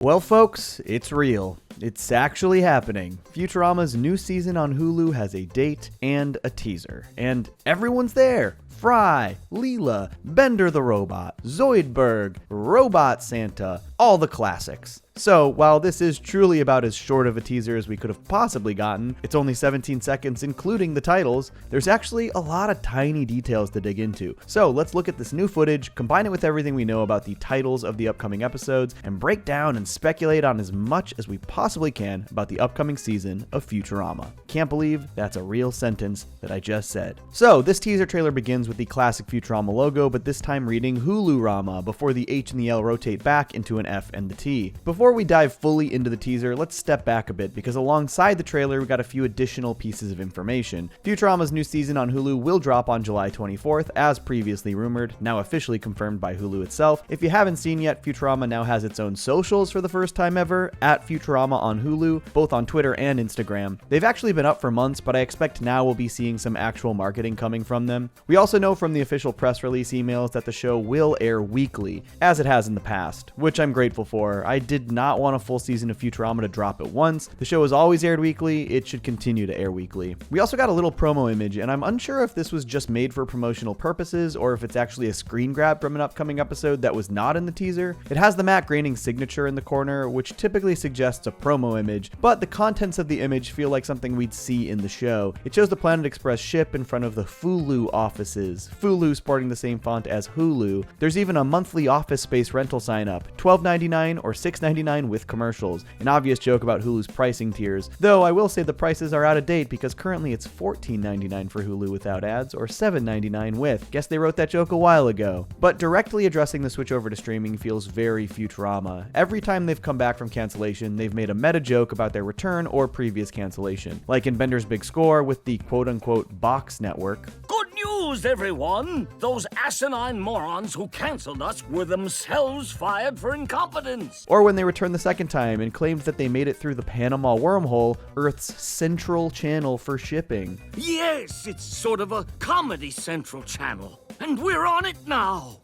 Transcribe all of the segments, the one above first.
Well, folks, it's real. It's actually happening. Futurama's new season on Hulu has a date and a teaser. And everyone's there. Fry, Leela, Bender the Robot, Zoidberg, Robot Santa, all the classics. So, while this is truly about as short of a teaser as we could have possibly gotten, it's only 17 seconds including the titles, there's actually a lot of tiny details to dig into. So, let's look at this new footage, combine it with everything we know about the titles of the upcoming episodes, and break down and speculate on as much as we possibly can about the upcoming season of Futurama. Can't believe that's a real sentence that I just said. So, this teaser trailer begins with the classic Futurama logo, but this time reading Hulu-Rama before the H and the L rotate back into an F and the T. Before we dive fully into the teaser, let's step back a bit because alongside the trailer we got a few additional pieces of information. Futurama's new season on Hulu will drop on July 24th, as previously rumored, now officially confirmed by Hulu itself. If you haven't seen yet, Futurama now has its own socials for the first time ever, at Futurama on Hulu, both on Twitter and Instagram. They've actually been up for months, but I expect now we'll be seeing some actual marketing coming from them. We also know from the official press release emails that the show will air weekly, as it has in the past, which I'm grateful for. I did not want a full season of Futurama to drop at once. The show has always aired weekly, it should continue to air weekly. We also got a little promo image, and I'm unsure if this was just made for promotional purposes or if it's actually a screen grab from an upcoming episode that was not in the teaser. It has the Matt Groening signature in the corner, which typically suggests a promo image, but the contents of the image feel like something we'd see in the show. It shows the Planet Express ship in front of the Fulu offices, Fulu sporting the same font as Hulu. There's even a monthly office space rental sign up, $12.99 or $6.99 with commercials, an obvious joke about Hulu's pricing tiers, though I will say the prices are out of date because currently it's $14.99 for Hulu without ads or $7.99 with. Guess they wrote that joke a while ago. But directly addressing the switch over to streaming feels very Futurama. Every time they've come back from cancellation, they've made a meta joke about their return or previous cancellation, like in Bender's Big Score with the quote-unquote box network. Good news, everyone! Those asinine morons who cancelled us were themselves fired for incompetence! Or when they returned the second time and claimed that they made it through the Panama wormhole, Earth's central channel for shipping. Yes, it's sort of a Comedy Central channel, and we're on it now!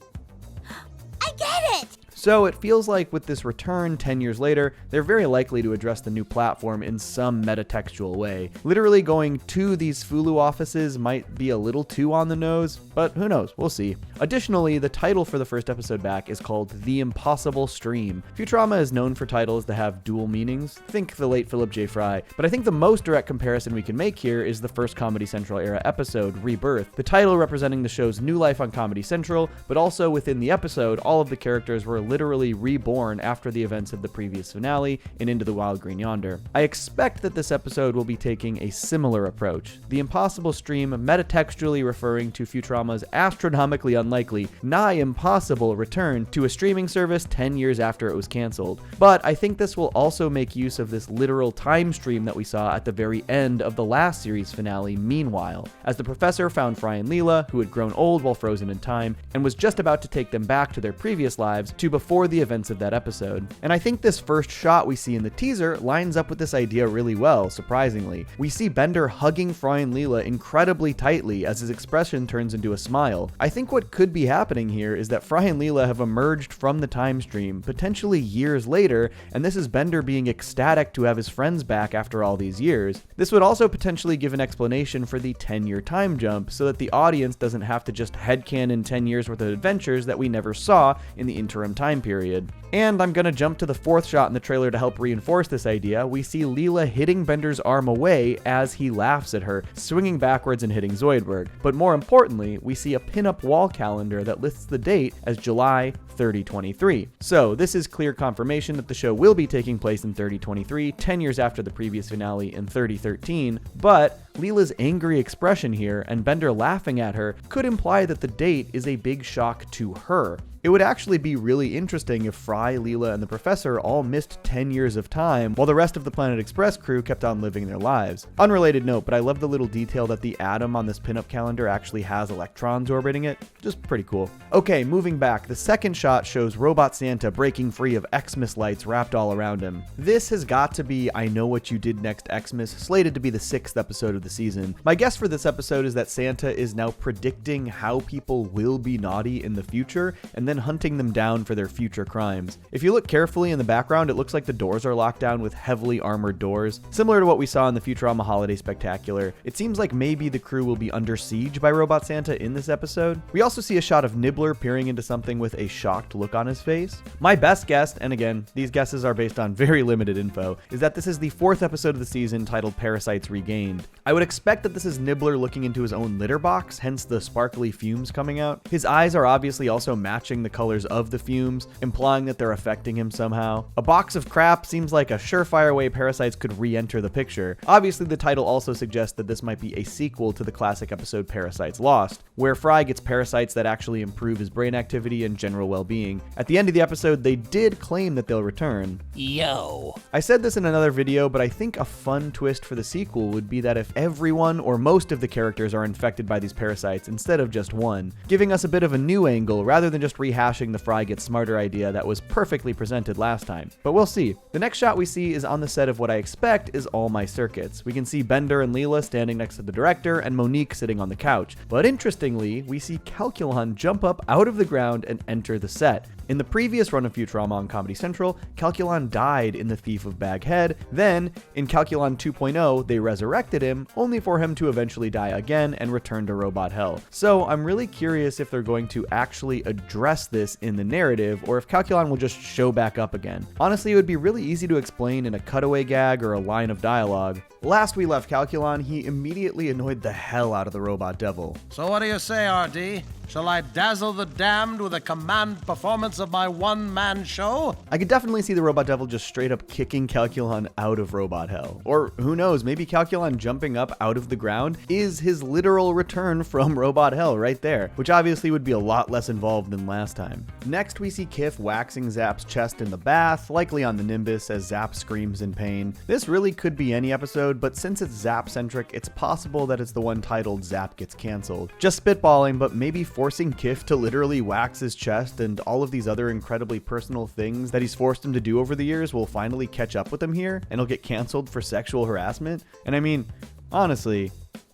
I get it! So it feels like with this return 10 years later, they're very likely to address the new platform in some metatextual way. Literally going to these Fulu offices might be a little too on the nose, but who knows, we'll see. Additionally, the title for the first episode back is called The Impossible Stream. Futurama is known for titles that have dual meanings, think the late Philip J. Fry, but I think the most direct comparison we can make here is the first Comedy Central era episode, Rebirth, the title representing the show's new life on Comedy Central, but also within the episode, all of the characters were literally reborn after the events of the previous finale in Into the Wild Green Yonder. I expect that this episode will be taking a similar approach, the Impossible Stream metatextually referring to Futurama's astronomically unlikely, nigh impossible return to a streaming service 10 years after it was canceled. But I think this will also make use of this literal time stream that we saw at the very end of the last series finale, Meanwhile, as the professor found Fry and Leela, who had grown old while frozen in time, and was just about to take them back to their previous lives to before the events of that episode. And I think this first shot we see in the teaser lines up with this idea really well, surprisingly. We see Bender hugging Fry and Leela incredibly tightly as his expression turns into a smile. I think what could be happening here is that Fry and Leela have emerged from the time stream, potentially years later, and this is Bender being ecstatic to have his friends back after all these years. This would also potentially give an explanation for the 10-year time jump, so that the audience doesn't have to just headcanon 10 years worth of adventures that we never saw in the interim time period. And I'm gonna jump to the fourth shot in the trailer to help reinforce this idea. We see Leela hitting Bender's arm away as he laughs at her, swinging backwards and hitting Zoidberg. But more importantly, we see a pin-up wall calendar that lists the date as July 3023. So this is clear confirmation that the show will be taking place in 3023, 10 years after the previous finale in 3013, but Leela's angry expression here and Bender laughing at her could imply that the date is a big shock to her. It would actually be really interesting if Fry, Leela, and the Professor all missed 10 years of time while the rest of the Planet Express crew kept on living their lives. Unrelated note, but I love the little detail that the atom on this pinup calendar actually has electrons orbiting it. Just pretty cool. Okay, moving back, the second shot shows Robot Santa breaking free of Xmas lights wrapped all around him. This has got to be I Know What You Did Next Xmas, slated to be the 6th episode of the season. My guess for this episode is that Santa is now predicting how people will be naughty in the future, and then then hunting them down for their future crimes. If you look carefully in the background, it looks like the doors are locked down with heavily armored doors, similar to what we saw in the Futurama Holiday Spectacular. It seems like maybe the crew will be under siege by Robot Santa in this episode. We also see a shot of Nibbler peering into something with a shocked look on his face. My best guess, and again, these guesses are based on very limited info, is that this is the 4th episode of the season titled Parasites Regained. I would expect that this is Nibbler looking into his own litter box, hence the sparkly fumes coming out. His eyes are obviously also matching the colors of the fumes, implying that they're affecting him somehow. A box of crap seems like a surefire way parasites could re-enter the picture. Obviously, the title also suggests that this might be a sequel to the classic episode Parasites Lost, where Fry gets parasites that actually improve his brain activity and general well-being. At the end of the episode, they did claim that they'll return. Yo. I said this in another video, but I think a fun twist for the sequel would be that if everyone or most of the characters are infected by these parasites instead of just one, giving us a bit of a new angle rather than just rehashing the Fry Gets Smarter idea that was perfectly presented last time. But we'll see. The next shot we see is on the set of what I expect is All My Circuits. We can see Bender and Leela standing next to the director and Monique sitting on the couch. But interestingly, we see Calculon jump up out of the ground and enter the set. In the previous run of Futurama on Comedy Central, Calculon died in The Thief of Baghead. Then, in Calculon 2.0, they resurrected him, only for him to eventually die again and return to Robot Hell. So I'm really curious if they're going to actually address this in the narrative, or if Calculon will just show back up again. Honestly, it would be really easy to explain in a cutaway gag or a line of dialogue. Last we left Calculon, he immediately annoyed the hell out of the Robot Devil. So what do you say, RD? Shall I dazzle the damned with a command performance of my one-man show? I could definitely see the Robot Devil just straight up kicking Calculon out of Robot Hell. Or who knows, maybe Calculon jumping up out of the ground is his literal return from Robot Hell right there, which obviously would be a lot less involved than last time. Next, we see Kif waxing Zapp's chest in the bath, likely on the Nimbus, as Zapp screams in pain. This really could be any episode, but since it's Zapp-centric, it's possible that it's the one titled Zapp Gets Cancelled. Just spitballing, but maybe forcing Kif to literally wax his chest and all of these other incredibly personal things that he's forced him to do over the years will finally catch up with him here, and he'll get canceled for sexual harassment. And I mean, honestly,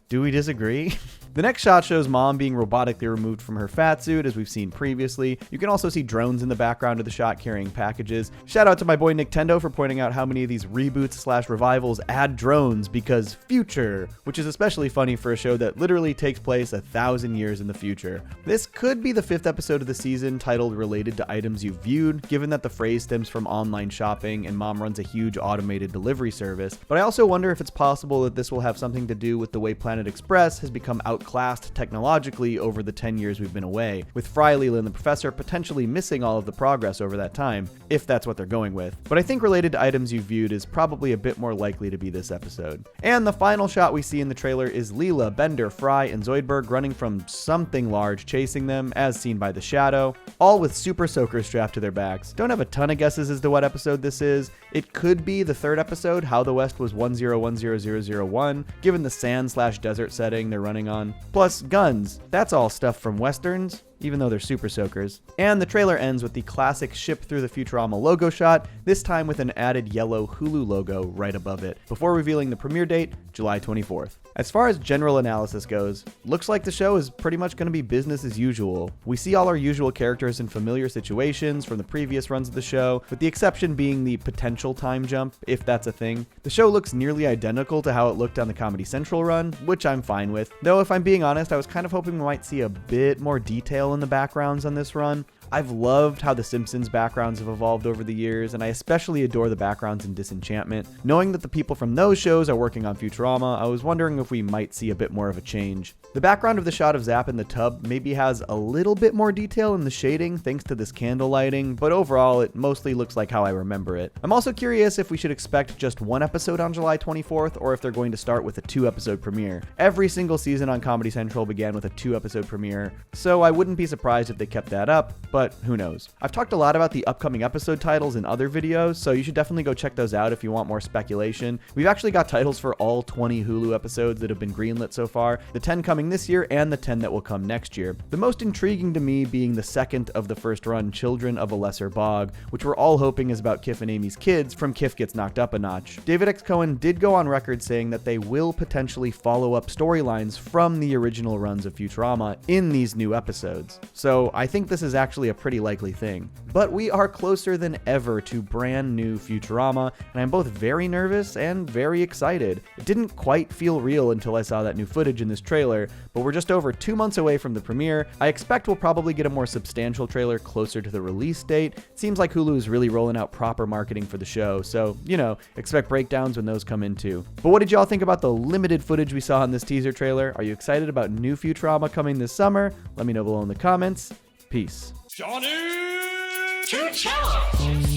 do we disagree? The next shot shows Mom being robotically removed from her fat suit, as we've seen previously. You can also see drones in the background of the shot carrying packages. Shout out to my boy Nintendo for pointing out how many of these reboots/revivals add drones, because future, which is especially funny for a show that literally takes place 1,000 years in the future. This could be the 5th episode of the season titled Related to Items You Viewed, given that the phrase stems from online shopping and Mom runs a huge automated delivery service. But I also wonder if it's possible that this will have something to do with the way Planet Express has become outclassed technologically over the 10 years we've been away, with Fry, Leela, and the Professor potentially missing all of the progress over that time, if that's what they're going with. But I think Related to Items You Viewed is probably a bit more likely to be this episode. And the final shot we see in the trailer is Leela, Bender, Fry, and Zoidberg running from something large chasing them, as seen by the shadow, all with super soakers strapped to their backs. Don't have a ton of guesses as to what episode this is. It could be the 3rd episode, How the West Was 10100001, given the sand/desert setting they're running on. Plus, guns. That's all stuff from westerns, even though they're super soakers. And the trailer ends with the classic ship through the Futurama logo shot, this time with an added yellow Hulu logo right above it, before revealing the premiere date, July 24th. As far as general analysis goes, looks like the show is pretty much going to be business as usual. We see all our usual characters in familiar situations from the previous runs of the show, with the exception being the potential time jump, if that's a thing. The show looks nearly identical to how it looked on the Comedy Central run, which I'm fine with. Though if I'm being honest, I was kind of hoping we might see a bit more detail in the backgrounds on this run. I've loved how the Simpsons backgrounds have evolved over the years, and I especially adore the backgrounds in Disenchantment. Knowing that the people from those shows are working on Futurama, I was wondering if we might see a bit more of a change. The background of the shot of Zapp in the tub maybe has a little bit more detail in the shading thanks to this candle lighting, but overall it mostly looks like how I remember it. I'm also curious if we should expect just one episode on July 24th, or if they're going to start with a 2-episode premiere. Every single season on Comedy Central began with a 2-episode premiere, so I wouldn't be surprised if they kept that up, but who knows. I've talked a lot about the upcoming episode titles in other videos, so you should definitely go check those out if you want more speculation. We've actually got titles for all 20 Hulu episodes that have been greenlit so far, the 10 coming this year and the 10 that will come next year. The most intriguing to me being the second of the first run, Children of a Lesser Bog, which we're all hoping is about Kif and Amy's kids from Kif Gets Knocked Up a Notch. David X. Cohen did go on record saying that they will potentially follow up storylines from the original runs of Futurama in these new episodes. So I think this is actually a pretty likely thing. But we are closer than ever to brand new Futurama, and I'm both very nervous and very excited. It didn't quite feel real until I saw that new footage in this trailer, but we're just over 2 months away from the premiere. I expect we'll probably get a more substantial trailer closer to the release date. It seems like Hulu is really rolling out proper marketing for the show, so, expect breakdowns when those come in too. But what did y'all think about the limited footage we saw in this teaser trailer? Are you excited about new Futurama coming this summer? Let me know below in the comments. Peace. Johnny! Two cellos!